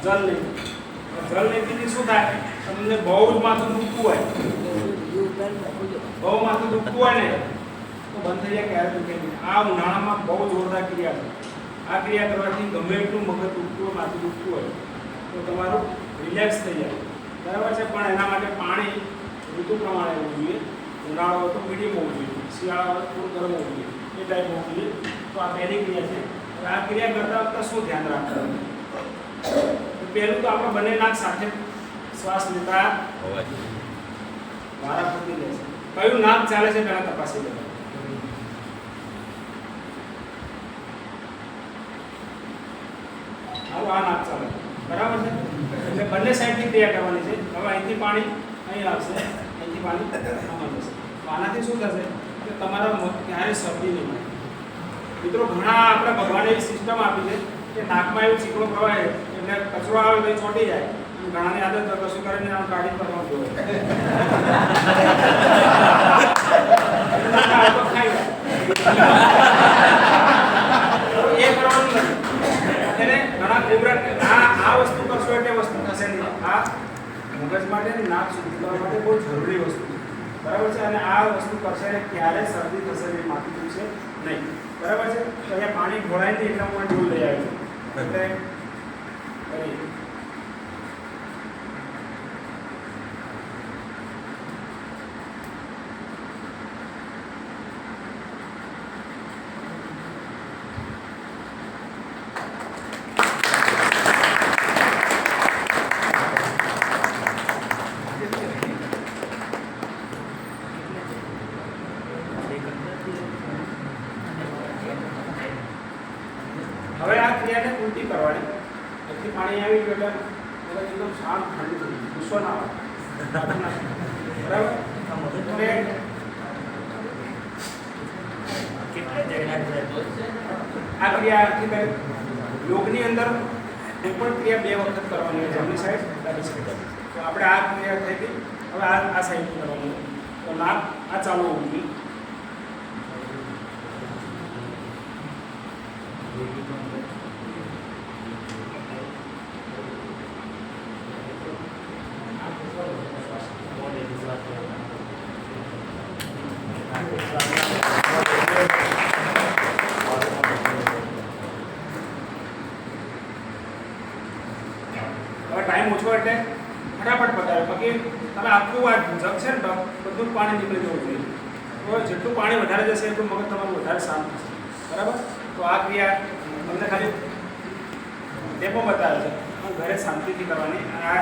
જલ નીતિથી શું થાય? તમને બહુ જ માથું દુખતું હોય, બહુ માથું દુખતું હોય ને તો બંધ થઈ જાય, ક્યારે દુખે નહીં. આ ઉનાળામાં બહુ જોરદાર ક્રિયા છે. આ ક્રિયા કરવાથી ગમે એટલું મગજ દુખતું હોય, માથું દુખતું હોય તો તમારું રિલેક્સ થઈ જાય, બરાબર છે. પણ એના માટે પાણી ઋતુ પ્રમાણે હોવું જોઈએ. ઉનાળો હોય તો મીડિયમ હોવું જોઈએ, શિયાળા હોય તો થોડું ગરમ હોવું જોઈએ, એ ટાઈપ હોવું જોઈએ. તો આ પહેલી ક્રિયા છે. આ ક્રિયા કરતા વખતે શું ધ્યાન રાખવાનું? પહેલું તો આપણે બંને નાક સાથે શ્વાસ લેતા વારા ફરતી લેશે. કયું નાક ચાલે છે પહેલા તપાસી લેવાનું. આ નાક ચાલે, બરાબર છે. એટલે બંને સાઈડથી ક્રિયા કરવાની છે. હવે અહીંથી પાણી અહીં આવશે, અહીંથી પાણી આમાં જશે. તો આનાથી શું થશે કે તમારા ક્યારે શરદી નહીં થાય. મિત્રો, ઘણા આપણે ભગવાને એવી સિસ્ટમ આપી છે કે નાકમાં એવું ચીકણો પ્રવાહ એટલે કચરો આવે તો ચોંટી જાય. ઘણાની આદત તો કશું કરે ને આમ કાઢી કરવાનું જોઈએ. એ કરવાનું નથી. એટલે ઘણા કોબરા આ વસ્તુ કરશો એટલે વસ્તુ થશે નહીં. આ મગજ માટે નાક શુદ્ધ કરવા માટે બહુ જરૂરી વસ્તુ છે, બરાબર છે. અને આ વસ્તુ કરશે એટલે ક્યારે શરદી થશે નહીં, માથું દુખશે નહીં, બરાબર છે. તો અહીંયા પાણી ઢોળાય નહીં એટલા માટે ડોલ લઈ આવ્યો છું. એટલે હવે આ ક્રિયાને ઉલટી કરવાની. એથી પાણી આવી ગયું એટલે એકદમ શાંત ઠંડુ થઈ ગયું, ગુસ્સો ના આવે, બરાબર. આ ક્રિયા યોગની અંદર એ પણ ક્રિયા બે વખત કરવાની હોય, જમણી સાઈડ, ડાબી સાઈડ. તો આપણે આ ક્રિયા થઈ ગઈ. હવે આ સાઈડ કરવાની. તો નાક આ ચાલુ હોવું જોઈએ. ટાઈમ ઓછો એટલે ફટાફટ પતાવે. બાકી તમે આખું આ જગ છે ને બધું પાણી નીકળી જવું જોઈએ. તો જેટલું પાણી વધારે જશે એટલું મગજ તમારું વધારે શાંત થશે, બરાબર. તો આ ક્રિયા તમને ખાલી ડેપો બતાવે છે, ઘરે શાંતિથી કરવાની. આ